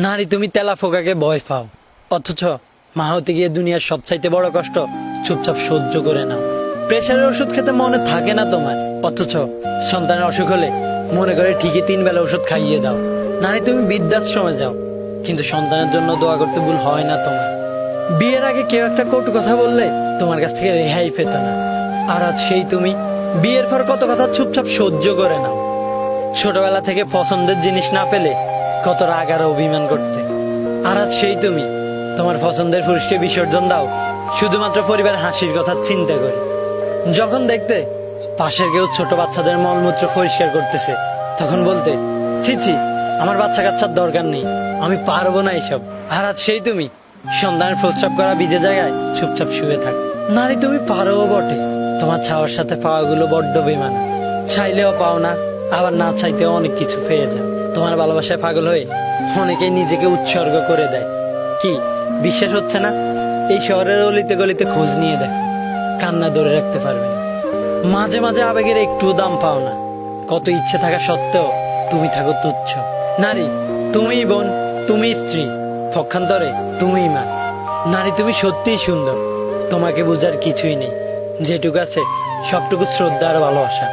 নারী তুমি তেলা ফোকাকে ভয় পাও, অথচ মা হতে গিয়ে দুনিয়ার সবচাইতে বড় কষ্ট চুপচাপ সহ্য করে নাও। প্রেশারের ওষুধ খেতে মনে থাকে না তোমার, অথচ সন্তানের অসুখ হলে মনে করে ঠিকই 3 বেলা ওষুধ খাইয়ে দাও। নারী তুমি বৃদ্ধাশ্রমে যাও, কিন্তু সন্তানের জন্য দোয়া করতে ভুল হয় না তোমার। বিয়ের আগে কেউ একটা কটু কথা বললে তোমার কাছ থেকে রেহাই পেত না, আর আজ সেই তুমি বিয়ের পর কত কথা চুপচাপ সহ্য করে নাও। ছোটবেলা থেকে পছন্দের জিনিস না পেলে কত রাগ আর অভিমান করতে, আর আজ সেই তুমি তোমার পছন্দের পুরুষকে বিসর্জন দাও শুধুমাত্র পরিবার হাসির কথা চিন্তা করে। যখন দেখতে পাশের কেউ ছোট বাচ্চাদের মলমূত্র পরিষ্কার করতেছে, তখন বলতে ছি ছি, আমার বাচ্চা কাচ্চার দরকার নেই, আমি পারবো না এইসব। আর আজ সেই তুমি সন্তানের প্রস্রাব করা ভিজে জায়গায় চুপচাপ শুয়ে থাক। নারী তুমি পারো বটে, তোমার ছাওয়ার সাথে পাওয়াগুলো বড্ড বেমানা। চাইলেও পাও না, আবার না চাইতেও অনেক কিছু পেয়ে যাও। তোমার ভালোবাসায় পাগল হয়ে অনেকেই নিজেকে উৎসর্গ করে দেয়। কি বিশ্বাস হচ্ছে না? এই শহরের অলিতে গলিতে খোঁজ নিয়ে দেখো, কান্না ধরে রাখতে পারবে না। মাঝে মাঝে আবেগের একটু দাম পাও না, কত ইচ্ছে থাকা সত্ত্বেও তুমি থাকো তুচ্ছ। নারী তুমিই বোন, তুমি স্ত্রী, পক্ষান্তরে তুমিই মা। নারী তুমি সত্যিই সুন্দর, তোমাকে বোঝার কিছুই নেই, যেটুকু আছে সবটুকু শ্রদ্ধা আর ভালোবাসা।